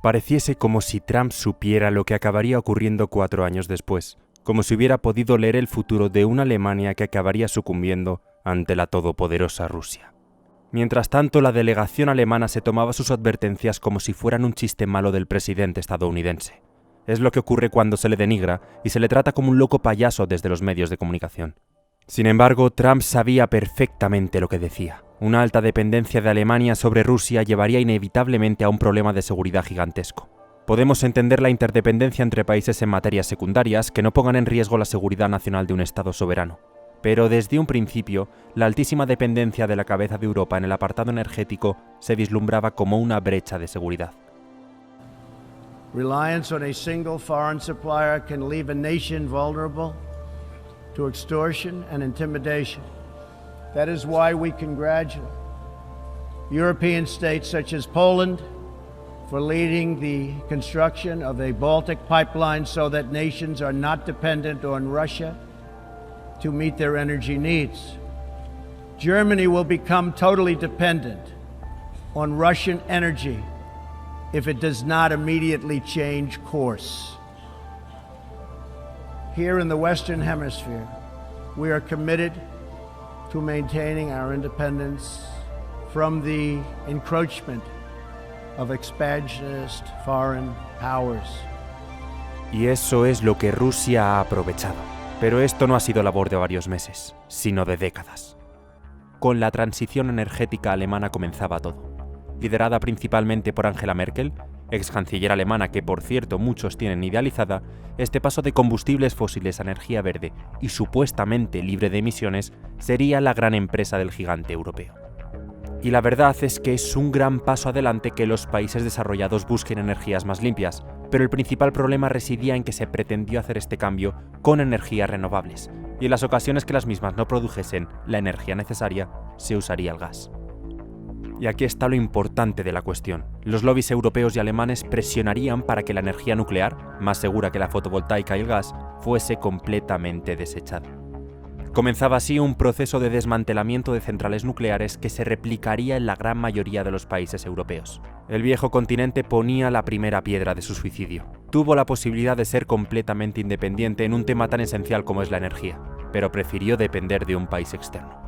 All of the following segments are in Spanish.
Pareciese como si Trump supiera lo que acabaría ocurriendo 4 años después, como si hubiera podido leer el futuro de una Alemania que acabaría sucumbiendo ante la todopoderosa Rusia. Mientras tanto, la delegación alemana se tomaba sus advertencias como si fueran un chiste malo del presidente estadounidense. Es lo que ocurre cuando se le denigra y se le trata como un loco payaso desde los medios de comunicación. Sin embargo, Trump sabía perfectamente lo que decía. Una alta dependencia de Alemania sobre Rusia llevaría inevitablemente a un problema de seguridad gigantesco. Podemos entender la interdependencia entre países en materias secundarias que no pongan en riesgo la seguridad nacional de un Estado soberano. Pero desde un principio, la altísima dependencia de la cabeza de Europa en el apartado energético se vislumbraba como una brecha de seguridad. Reliance on a single foreign supplier can leave a nation vulnerable to extortion and intimidation. That is why we congratulate European states such as Poland for leading the construction of a Baltic pipeline so that nations are not dependent on Russia to meet their energy needs. Germany will become totally dependent on Russian energy if it does not immediately change course. Here in the Western Hemisphere, we are committed to maintaining our independence from the encroachment of expansionist foreign powers. Y eso es lo que Rusia ha aprovechado. Pero esto no ha sido labor de varios meses, sino de décadas. Con la transición energética alemana comenzaba todo. Liderada principalmente por Angela Merkel, ex canciller alemana que por cierto muchos tienen idealizada, este paso de combustibles fósiles a energía verde y supuestamente libre de emisiones sería la gran empresa del gigante europeo. Y la verdad es que es un gran paso adelante que los países desarrollados busquen energías más limpias, pero el principal problema residía en que se pretendió hacer este cambio con energías renovables, y en las ocasiones que las mismas no produjesen la energía necesaria, se usaría el gas. Y aquí está lo importante de la cuestión. Los lobbies europeos y alemanes presionarían para que la energía nuclear, más segura que la fotovoltaica y el gas, fuese completamente desechada. Comenzaba así un proceso de desmantelamiento de centrales nucleares que se replicaría en la gran mayoría de los países europeos. El viejo continente ponía la primera piedra de su suicidio. Tuvo la posibilidad de ser completamente independiente en un tema tan esencial como es la energía, pero prefirió depender de un país externo.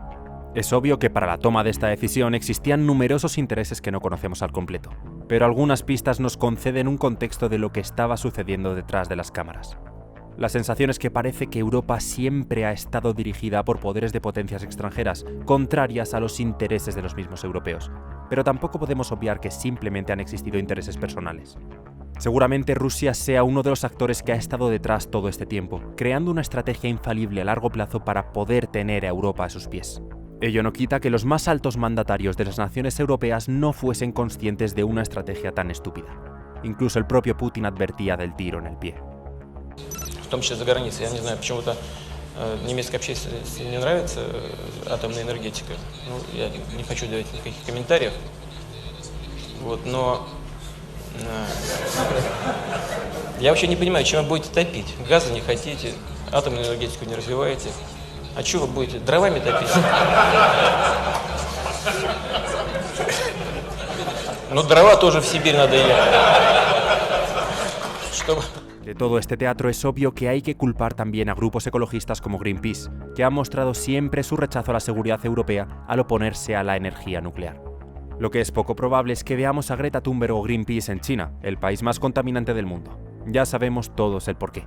Es obvio que para la toma de esta decisión existían numerosos intereses que no conocemos al completo, pero algunas pistas nos conceden un contexto de lo que estaba sucediendo detrás de las cámaras. La sensación es que parece que Europa siempre ha estado dirigida por poderes de potencias extranjeras, contrarias a los intereses de los mismos europeos, pero tampoco podemos obviar que simplemente han existido intereses personales. Seguramente Rusia sea uno de los actores que ha estado detrás todo este tiempo, creando una estrategia infalible a largo plazo para poder tener a Europa a sus pies. Ello no quita que los más altos mandatarios de las naciones europeas no fuesen conscientes de una estrategia tan estúpida. Incluso el propio Putin advertía del tiro en el pie. В том числе за границей. Я не знаю, почему-то немецкой общественности не нравится атомная энергетика. Ну, я не хочу давать никаких комментариев. Вот, но я вообще не понимаю, чем вы будете топить. Газа не хотите, атомную энергетику не развиваете. А что вы будете? Дровами топить? Ну, дрова тоже в Сибирь надо ехать. Чтобы... De todo este teatro es obvio que hay que culpar también a grupos ecologistas como Greenpeace, que han mostrado siempre su rechazo a la seguridad europea al oponerse a la energía nuclear. Lo que es poco probable es que veamos a Greta Thunberg o Greenpeace en China, el país más contaminante del mundo. Ya sabemos todos el porqué.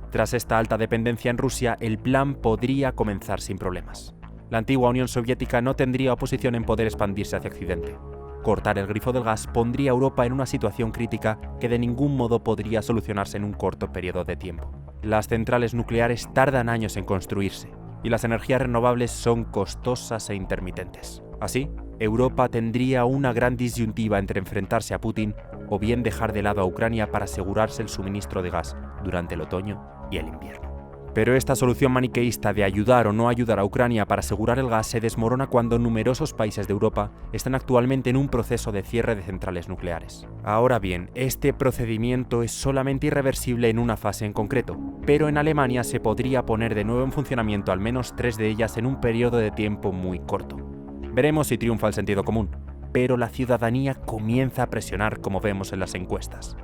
Tras esta alta dependencia en Rusia, el plan podría comenzar sin problemas. La antigua Unión Soviética no tendría oposición en poder expandirse hacia Occidente. Cortar el grifo del gas pondría a Europa en una situación crítica que de ningún modo podría solucionarse en un corto periodo de tiempo. Las centrales nucleares tardan años en construirse, y las energías renovables son costosas e intermitentes. Así, Europa tendría una gran disyuntiva entre enfrentarse a Putin o bien dejar de lado a Ucrania para asegurarse el suministro de gas durante el otoño y el invierno. Pero esta solución maniqueísta de ayudar o no ayudar a Ucrania para asegurar el gas se desmorona cuando numerosos países de Europa están actualmente en un proceso de cierre de centrales nucleares. Ahora bien, este procedimiento es solamente irreversible en una fase en concreto, pero en Alemania se podría poner de nuevo en funcionamiento al menos 3 de ellas en un periodo de tiempo muy corto. Veremos si triunfa el sentido común. pero la ciudadanía comienza a presionar, como vemos en las encuestas.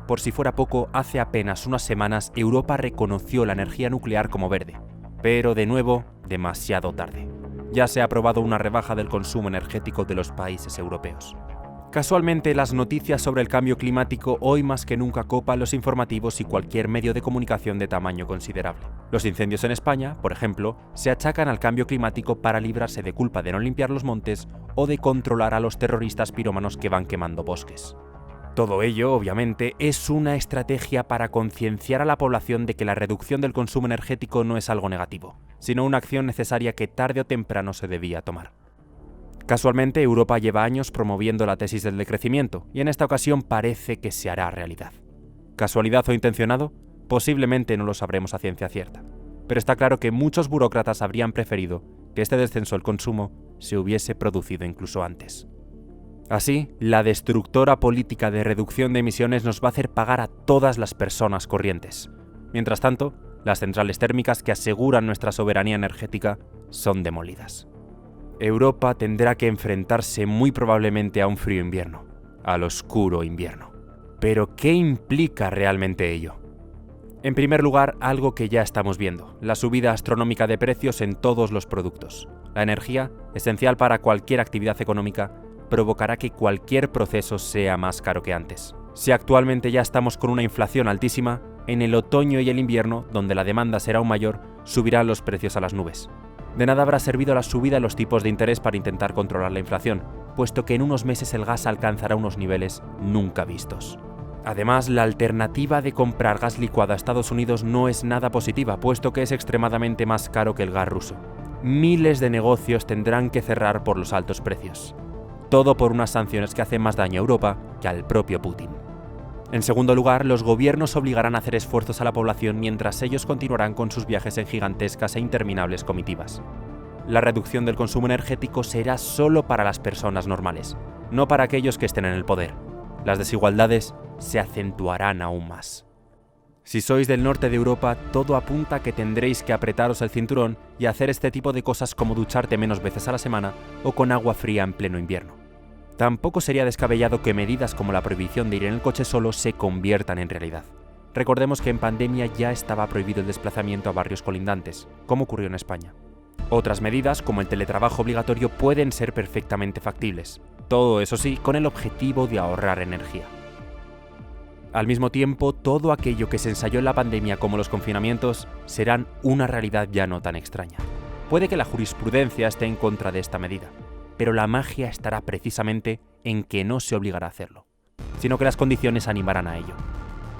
Por si fuera poco, hace apenas unas semanas Europa reconoció la energía nuclear como verde, pero de nuevo, demasiado tarde. Ya se ha aprobado una rebaja del consumo energético de los países europeos. Casualmente, las noticias sobre el cambio climático hoy más que nunca copan los informativos y cualquier medio de comunicación de tamaño considerable. Los incendios en España, por ejemplo, se achacan al cambio climático para librarse de culpa de no limpiar los montes o de controlar a los terroristas pirómanos que van quemando bosques. Todo ello, obviamente, es una estrategia para concienciar a la población de que la reducción del consumo energético no es algo negativo, sino una acción necesaria que tarde o temprano se debía tomar. Casualmente, Europa lleva años promoviendo la tesis del decrecimiento, y en esta ocasión parece que se hará realidad. ¿Casualidad o intencionado? Posiblemente no lo sabremos a ciencia cierta, pero está claro que muchos burócratas habrían preferido que este descenso del consumo se hubiese producido incluso antes. Así, la destructora política de reducción de emisiones nos va a hacer pagar a todas las personas corrientes. Mientras tanto, las centrales térmicas que aseguran nuestra soberanía energética son demolidas. Europa tendrá que enfrentarse muy probablemente a un frío invierno, al oscuro invierno. Pero, ¿qué implica realmente ello? En primer lugar, algo que ya estamos viendo, la subida astronómica de precios en todos los productos. La energía, esencial para cualquier actividad económica, provocará que cualquier proceso sea más caro que antes. Si actualmente ya estamos con una inflación altísima, en el otoño y el invierno, donde la demanda será aún mayor, subirán los precios a las nubes. De nada habrá servido la subida en los tipos de interés para intentar controlar la inflación, puesto que en unos meses el gas alcanzará unos niveles nunca vistos. Además, la alternativa de comprar gas licuado a Estados Unidos no es nada positiva, puesto que es extremadamente más caro que el gas ruso. Miles de negocios tendrán que cerrar por los altos precios. Todo por unas sanciones que hacen más daño a Europa que al propio Putin. En segundo lugar, los gobiernos obligarán a hacer esfuerzos a la población mientras ellos continuarán con sus viajes en gigantescas e interminables comitivas. La reducción del consumo energético será solo para las personas normales, no para aquellos que estén en el poder. Las desigualdades se acentuarán aún más. Si sois del norte de Europa, todo apunta a que tendréis que apretaros el cinturón y hacer este tipo de cosas como ducharte menos veces a la semana o con agua fría en pleno invierno. Tampoco sería descabellado que medidas como la prohibición de ir en el coche solo se conviertan en realidad. Recordemos que en pandemia ya estaba prohibido el desplazamiento a barrios colindantes, como ocurrió en España. Otras medidas, como el teletrabajo obligatorio, pueden ser perfectamente factibles. Todo eso sí, con el objetivo de ahorrar energía. Al mismo tiempo, todo aquello que se ensayó en la pandemia, como los confinamientos, serán una realidad ya no tan extraña. Puede que la jurisprudencia esté en contra de esta medida, pero la magia estará precisamente en que no se obligará a hacerlo, sino que las condiciones animarán a ello.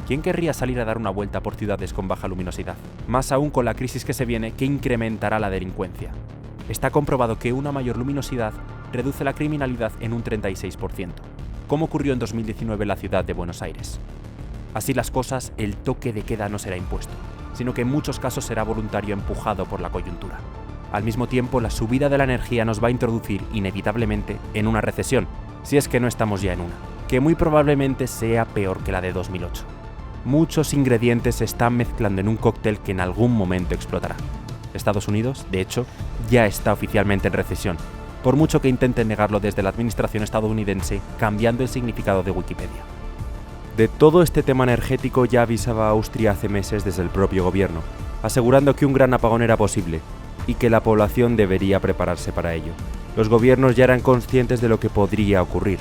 ¿Quién querría salir a dar una vuelta por ciudades con baja luminosidad? Más aún con la crisis que se viene, que incrementará la delincuencia. Está comprobado que una mayor luminosidad reduce la criminalidad en un 36%, como ocurrió en 2019 en la ciudad de Buenos Aires. Así las cosas, el toque de queda no será impuesto, sino que en muchos casos será voluntario empujado por la coyuntura. Al mismo tiempo, la subida de la energía nos va a introducir inevitablemente en una recesión, si es que no estamos ya en una, que muy probablemente sea peor que la de 2008. Muchos ingredientes se están mezclando en un cóctel que en algún momento explotará. Estados Unidos, de hecho, ya está oficialmente en recesión, por mucho que intenten negarlo desde la administración estadounidense, cambiando el significado de Wikipedia. De todo este tema energético ya avisaba Austria hace meses desde el propio gobierno, asegurando que un gran apagón era posible y que la población debería prepararse para ello. Los gobiernos ya eran conscientes de lo que podría ocurrir.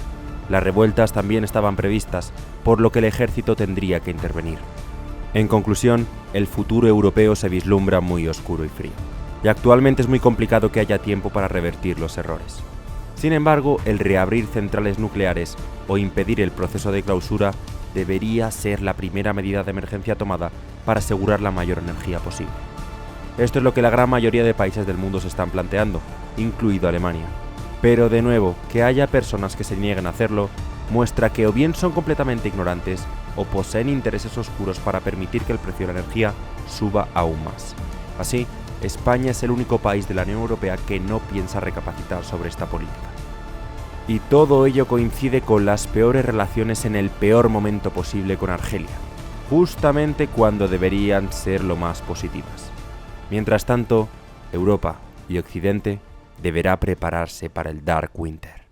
Las revueltas también estaban previstas, por lo que el ejército tendría que intervenir. En conclusión, el futuro europeo se vislumbra muy oscuro y frío, y actualmente es muy complicado que haya tiempo para revertir los errores. Sin embargo, el reabrir centrales nucleares o impedir el proceso de clausura debería ser la primera medida de emergencia tomada para asegurar la mayor energía posible. Esto es lo que la gran mayoría de países del mundo se están planteando, incluido Alemania. Pero de nuevo, que haya personas que se nieguen a hacerlo, muestra que o bien son completamente ignorantes o poseen intereses oscuros para permitir que el precio de la energía suba aún más. Así, España es el único país de la Unión Europea que no piensa recapacitar sobre esta política. Y todo ello coincide con las peores relaciones en el peor momento posible con Argelia, justamente cuando deberían ser lo más positivas. Mientras tanto, Europa y Occidente deberá prepararse para el Dark Winter.